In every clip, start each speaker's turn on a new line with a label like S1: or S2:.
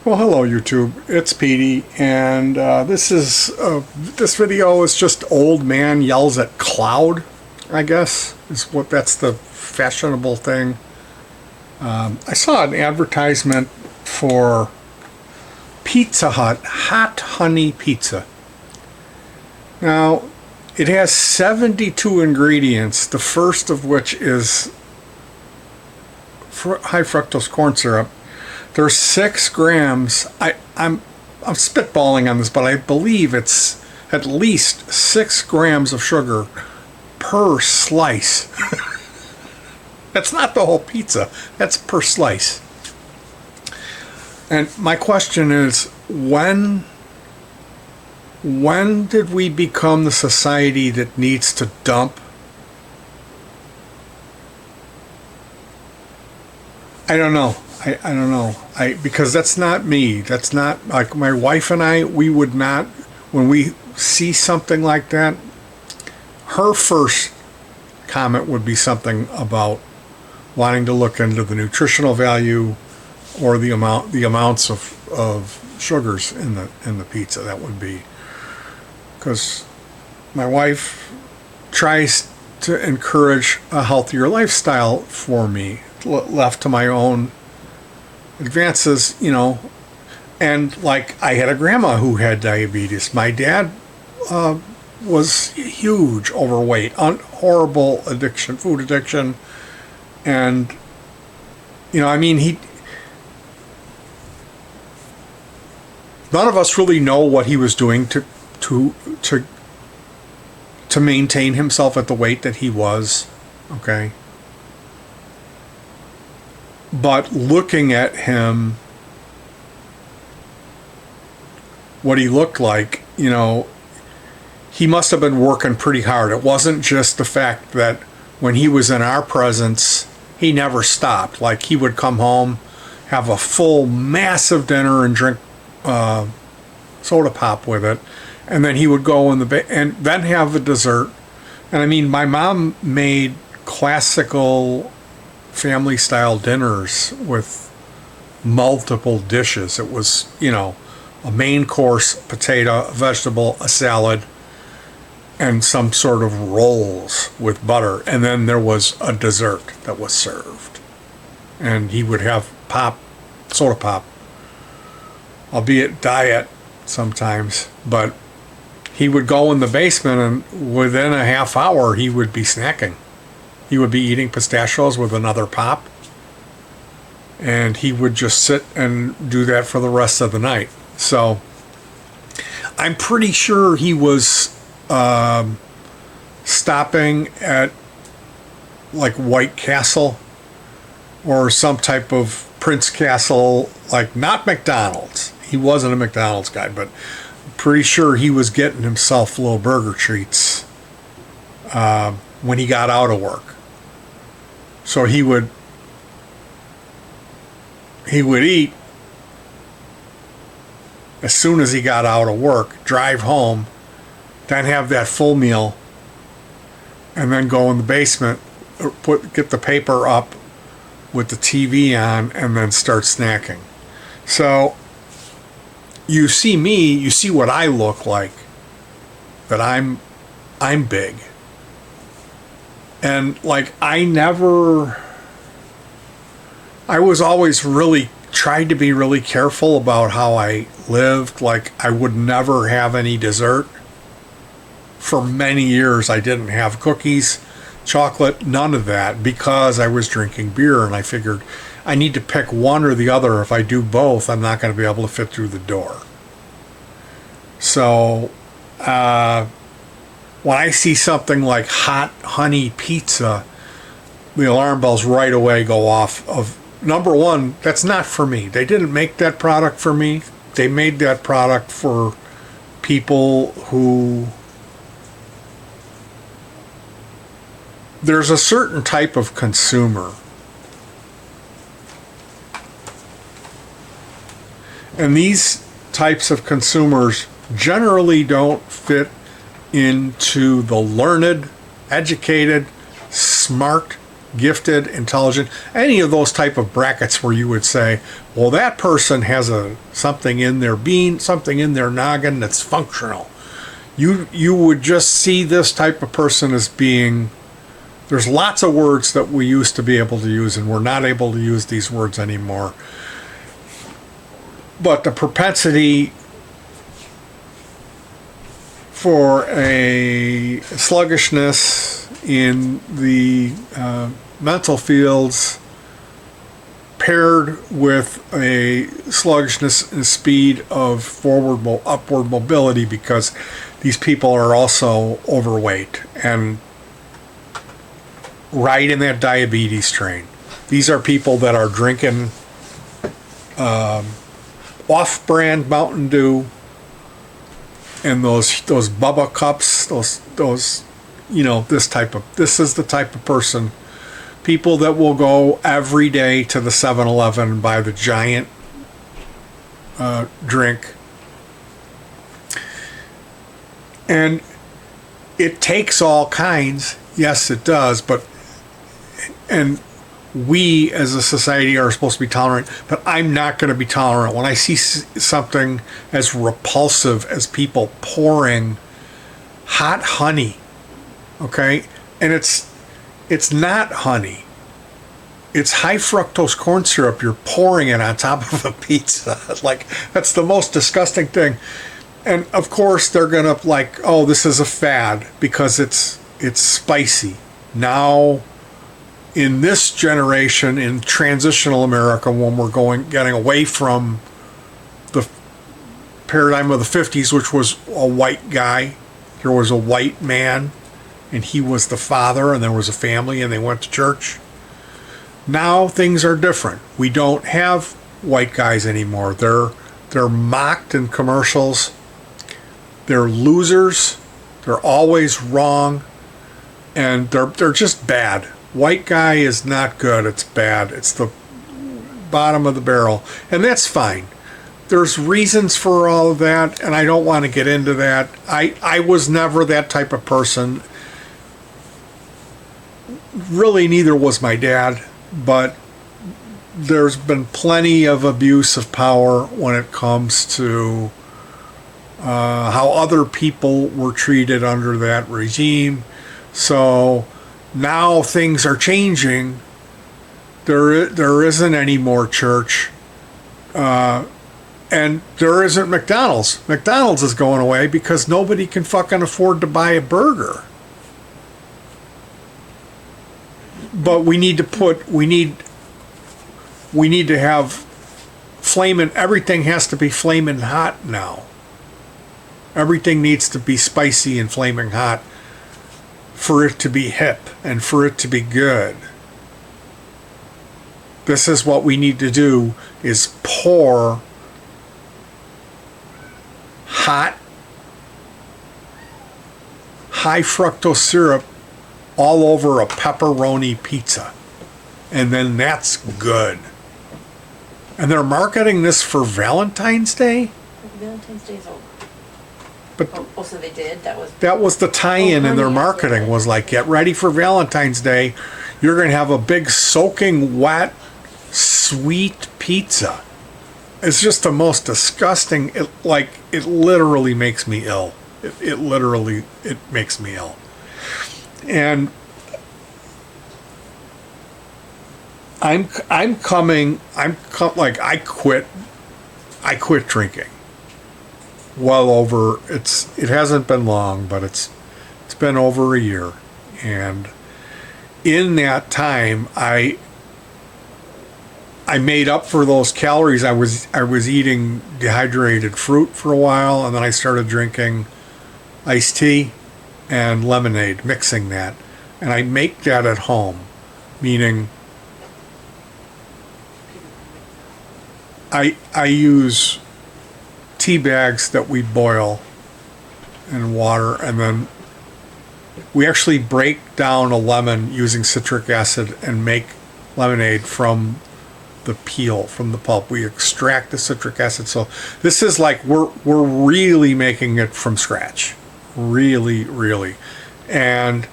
S1: Well, hello YouTube. It's Petey, and this video is just old man yells at cloud. I guess is what that's the fashionable thing. I saw an advertisement for Pizza Hut hot honey pizza. Now, it has 72 ingredients. The first of which is high fructose corn syrup. There's 6 grams. I'm spitballing on this, but I believe it's at least 6 grams of sugar per slice. That's not the whole pizza. That's per slice. And my question is, when did we become the society that needs to dump? I don't know. I don't know. Because that's not me. That's not like my wife and I. We would not, when we see something like that, her first comment would be something about wanting to look into the nutritional value or the amounts of sugars in the pizza. That would be because my wife tries to encourage a healthier lifestyle for me, left to my own advances, and like I had a grandma who had diabetes. My dad was huge overweight, horrible addiction, food addiction, and none of us really know what he was doing to maintain himself at the weight that he was, okay? But looking at him, what he looked like, he must have been working pretty hard. It wasn't just the fact that when he was in our presence, he never stopped. Like, he would come home, have a full, massive dinner and drink soda pop with it, and then he would go in and then have a dessert. And I mean, my mom made classical family style dinners with multiple dishes. It was, a main course, potato, a vegetable, a salad, and some sort of rolls with butter. And then there was a dessert that was served. And he would have soda pop, albeit diet sometimes, but he would go in the basement and within a half hour he would be snacking. He would be eating pistachios with another pop, and he would just sit and do that for the rest of the night. So I'm pretty sure he was stopping at like White Castle or some type of Prince Castle, like not McDonald's. He wasn't a McDonald's guy, but I'm pretty sure he was getting himself little burger treats when he got out of work. So he would eat as soon as he got out of work, drive home, then have that full meal, and then go in the basement, get the paper up with the TV on, and then start snacking. So you see me, you see what I look like, that I'm big. And like I was always tried to be really careful about how I lived. Like I would never have any dessert. For many years I didn't have cookies, chocolate, none of that, because I was drinking beer, and I figured I need to pick one or the other. If I do both, I'm not going to be able to fit through the door. So when I see something like hot honey pizza, the alarm bells right away go off of, number one, that's not for me. They didn't make that product for me. They made that product for people who... There's a certain type of consumer. And these types of consumers generally don't fit into the learned, educated, smart gifted, intelligent, any of those type of brackets where you would say, well, that person has something in their being, something in their noggin that's functional. You would just see this type of person as being, there's lots of words that we used to be able to use, and we're not able to use these words anymore. But the propensity for a sluggishness in the mental fields paired with a sluggishness and speed of upward mobility, because these people are also overweight and right in that diabetes train. These are people that are drinking off-brand Mountain Dew and those Bubba cups, those this is the type of person, people that will go every day to the 7-Eleven and buy the giant drink. And it takes all kinds, yes it does, and we as a society are supposed to be tolerant, but I'm not going to be tolerant when I see something as repulsive as people pouring hot honey, okay? And it's not honey. It's high fructose corn syrup. You're pouring it on top of a pizza. Like, that's the most disgusting thing. And of course they're going to like, oh, this is a fad because it's spicy. Now, in this generation, in transitional America, when we're getting away from the paradigm of the 50s, which was a white guy, there was a white man, and he was the father, and there was a family, and they went to church. Now things are different. We don't have white guys anymore. They're mocked in commercials. They're losers. They're always wrong, and they're just bad. White guy is not good. It's bad. It's the bottom of the barrel. And that's fine. There's reasons for all of that, and I don't want to get into that. I was never that type of person. Really, neither was my dad. But there's been plenty of abuse of power when it comes to how other people were treated under that regime. So now things are changing. There isn't any more church, and there isn't McDonald's. McDonald's is going away because nobody can fucking afford to buy a burger. But we need to have flaming. Everything has to be flaming hot now. Everything needs to be spicy and flaming hot for it to be hip and for it to be good. This is what we need to do, is pour hot, high fructose syrup all over a pepperoni pizza. And then that's good. And they're marketing this for Valentine's Day?
S2: Valentine's Day's over.
S1: But
S2: so they did?
S1: That was the tie-in in their marketing, was like, get ready for Valentine's Day. You're going to have a big soaking wet, sweet pizza. It's just the most disgusting. It literally makes me ill. It literally makes me ill. And I quit drinking. Well over, it hasn't been long, but it's been over a year. And in that time, I made up for those calories. I was eating dehydrated fruit for a while, and then I started drinking iced tea and lemonade, mixing that. And I make that at home, meaning I use tea bags that we boil in water, and then we actually break down a lemon using citric acid and make lemonade from the peel, from the pulp. We extract the citric acid. So this is like we're really making it from scratch. Really, really. And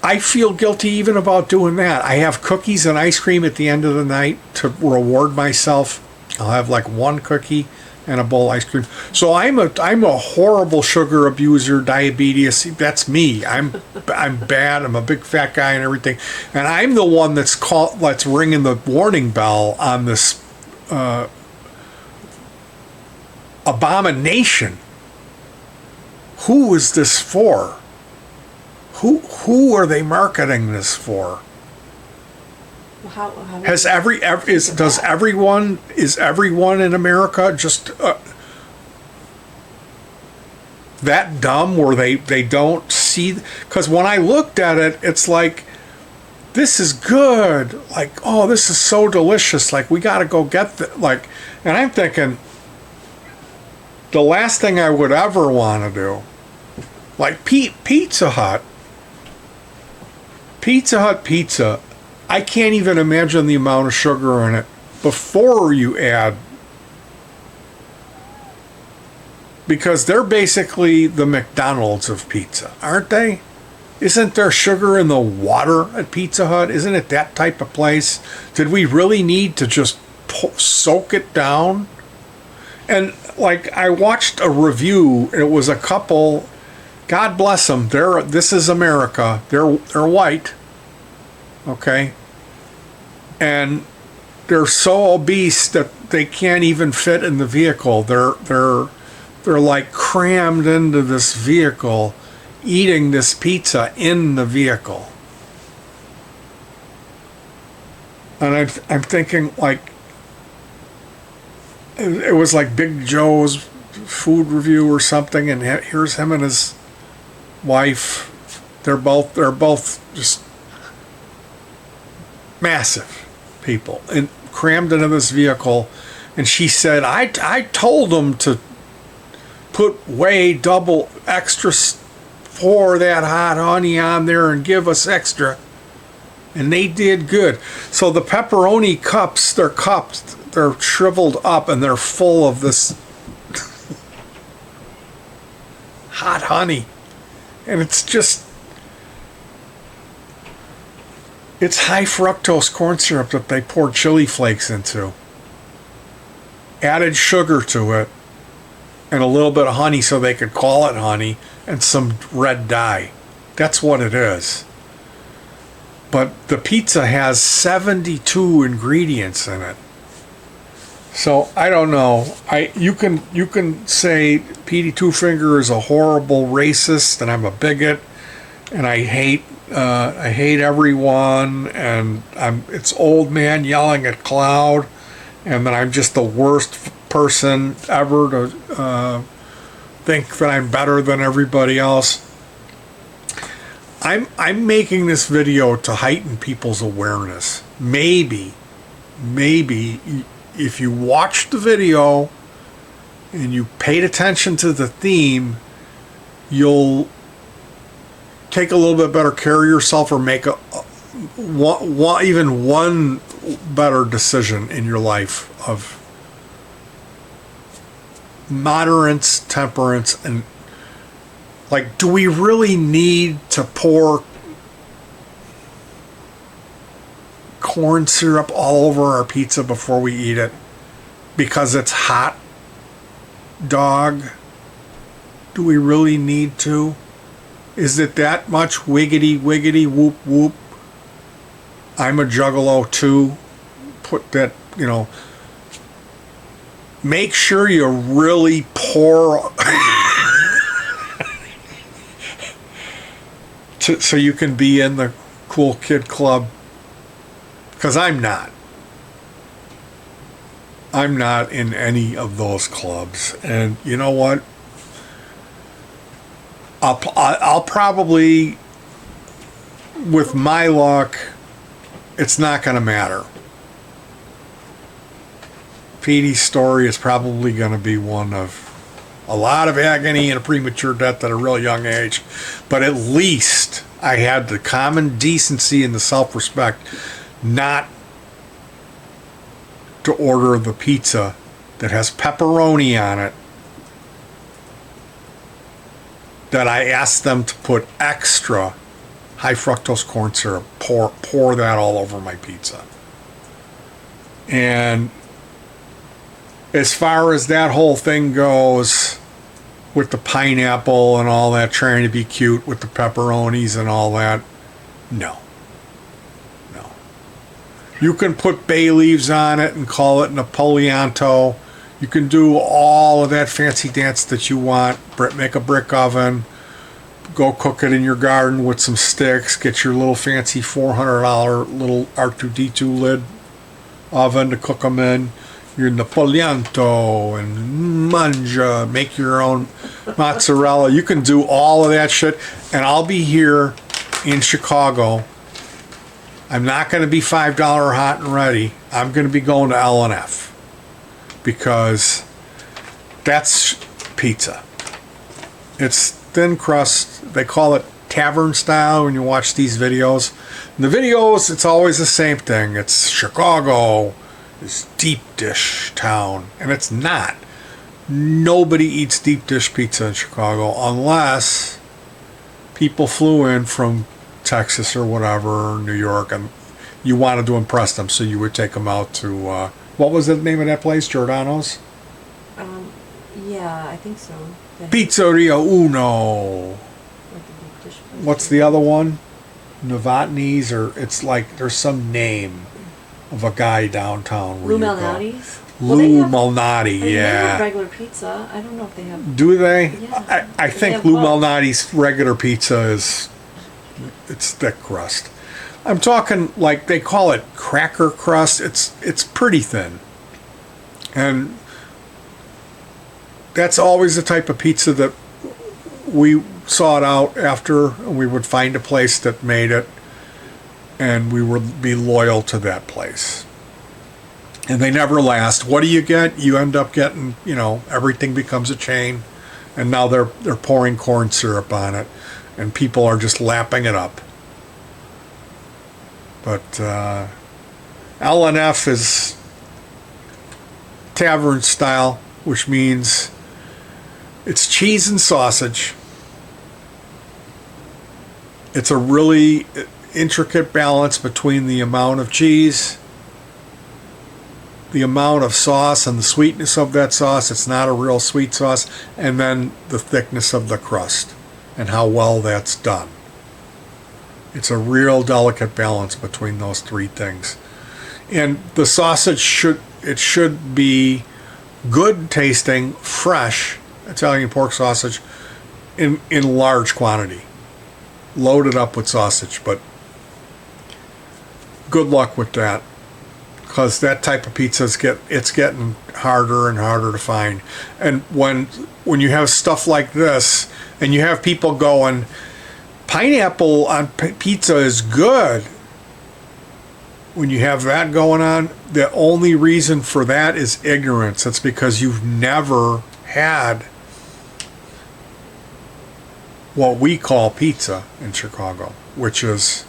S1: I feel guilty even about doing that. I have cookies and ice cream at the end of the night to reward myself. I'll have like one cookie and a bowl of ice cream. So I'm a horrible sugar abuser, diabetes. That's me. I'm bad. I'm a big fat guy and everything. And I'm the one that's ringing the warning bell on this abomination. Who is this for? Who are they marketing this for?
S2: Well, how
S1: Is everyone in America just that dumb where they don't see? Because when I looked at it, it's like, this is good. Like, oh, this is so delicious. Like, we got to go get like, and I'm thinking, the last thing I would ever want to do, like Pizza Hut pizza, I can't even imagine the amount of sugar in it before you add, because they're basically the McDonald's of pizza, aren't they? Isn't there sugar in the water at Pizza Hut? Isn't it that type of place? Did we really need to just soak it down? And like, I watched a review, and it was a couple, God bless them, this is America, they're white, okay? And they're so obese that they can't even fit in the vehicle. They're like crammed into this vehicle, eating this pizza in the vehicle. And I'm thinking, like, it was like Big Joe's food review or something, and here's him and his wife. They're both just massive people and crammed into this vehicle. And she said, I told them to put way double extra, pour that hot honey on there and give us extra, and they did good. So the pepperoni cups, they're shriveled up, and they're full of this hot honey. And it's high fructose corn syrup that they poured chili flakes into, added sugar to it, and a little bit of honey so they could call it honey, and some red dye. That's what it is. But the pizza has 72 ingredients in it. So I don't know. You can say Petey Two Finger is a horrible racist, and I'm a bigot, and I hate everyone, and it's old man yelling at cloud, and that I'm just the worst person ever to think that I'm better than everybody else. I'm making this video to heighten people's awareness. Maybe if you watched the video and you paid attention to the theme, you'll take a little bit better care of yourself, or make even one better decision in your life of moderance, temperance, and like, do we really need to pour corn syrup all over our pizza before we eat it because it's hot, dog? Do we really need to? Is it that much wiggity whoop whoop? I'm a juggalo too. Put that, make sure you really pour so you can be in the cool kid club. Because I'm not in any of those clubs. And you know what? I'll probably, with my luck, it's not going to matter. Petey's story is probably going to be one of a lot of agony and a premature death at a real young age. But at least I had the common decency and the self-respect not to order the pizza that has pepperoni on it, that I asked them to put extra high fructose corn syrup. Pour that all over my pizza. And as far as that whole thing goes, with the pineapple and all that, trying to be cute with the pepperonis and all that, no. You can put bay leaves on it and call it Napoleonto. You can do all of that fancy dance that you want. Make a brick oven. Go cook it in your garden with some sticks. Get your little fancy $400 little R2D2 lid oven to cook them in. Your Napoleonto and manja. Make your own mozzarella. You can do all of that shit. And I'll be here in Chicago. I'm not going to be $5 hot and ready. I'm going to be going to L&F because that's pizza. It's thin crust. They call it tavern style when you watch these videos. In the videos, it's always the same thing. It's Chicago, this deep dish town, and it's not. Nobody eats deep dish pizza in Chicago unless people flew in from Texas or whatever, New York, and you wanted to impress them, so you would take them out to, what was the name of that place? Giordano's?
S2: Yeah, I think so.
S1: Pizzeria Uno.
S2: Like the deep dish place.
S1: What's the other one? Novotny's, or it's like, there's some name of a guy downtown.
S2: Lou Malnati's?
S1: Lou Malnati,
S2: They
S1: yeah.
S2: have regular pizza. I don't know if they have...
S1: Do they?
S2: Yeah.
S1: I
S2: They
S1: think
S2: have
S1: Lou
S2: both.
S1: Malnati's regular pizza is, it's thick crust. I'm talking like they call it cracker crust. It's pretty thin. And that's always the type of pizza that we sought out after, and we would find a place that made it, and we would be loyal to that place. And they never last. What do you get? You end up getting, everything becomes a chain, and now they're pouring corn syrup on it, and people are just lapping it up. But L&F is tavern style, which means it's cheese and sausage. It's a really intricate balance between the amount of cheese, the amount of sauce, and the sweetness of that sauce. It's not a real sweet sauce. And then the thickness of the crust and how well that's done. It's a real delicate balance between those three things. And the sausage should be good tasting, fresh Italian pork sausage in large quantity. Loaded up with sausage, but good luck with that. Because that type of pizza it's getting harder and harder to find. And when you have stuff like this, and you have people going, pineapple on pizza is good. When you have that going on, the only reason for that is ignorance. It's because you've never had what we call pizza in Chicago, which is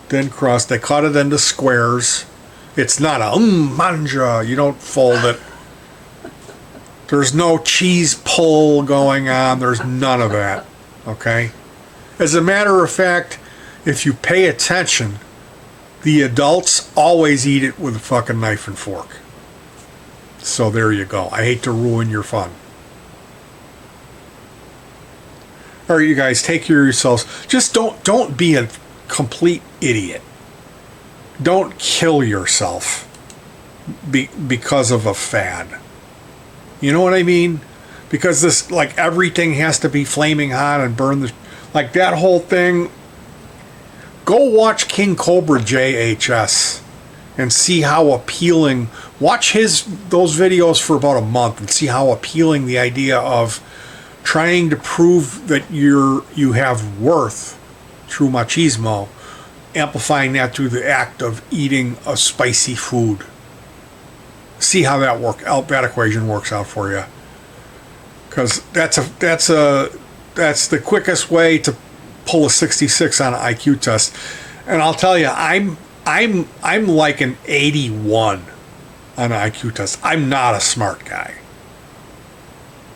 S1: thin crust. They cut it into squares. It's not a manja. You don't fold it. There's no cheese pull going on. There's none of that. Okay? As a matter of fact, if you pay attention, the adults always eat it with a fucking knife and fork. So there you go. I hate to ruin your fun. All right, you guys, take care of yourselves. Just don't be a complete idiot. Don't kill yourself because of a fad. You know what I mean? Because this, like, everything has to be flaming hot and burn the... Like, that whole thing... Go watch King Cobra JHS and see how appealing... Watch those videos for about a month and see how appealing the idea of trying to prove that you have worth through machismo, amplifying that through the act of eating a spicy food. See how that equation works out for you. Because that's the quickest way to pull a 66 on an IQ test. And I'll tell you, I'm like an 81 on an IQ test. I'm not a smart guy.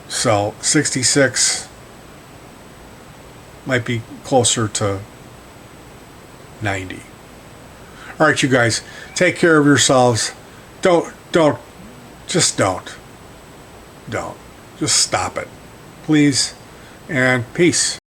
S1: So 66 might be closer to 90. All right, you guys, take care of yourselves. Just don't. Just stop it. Please, and peace.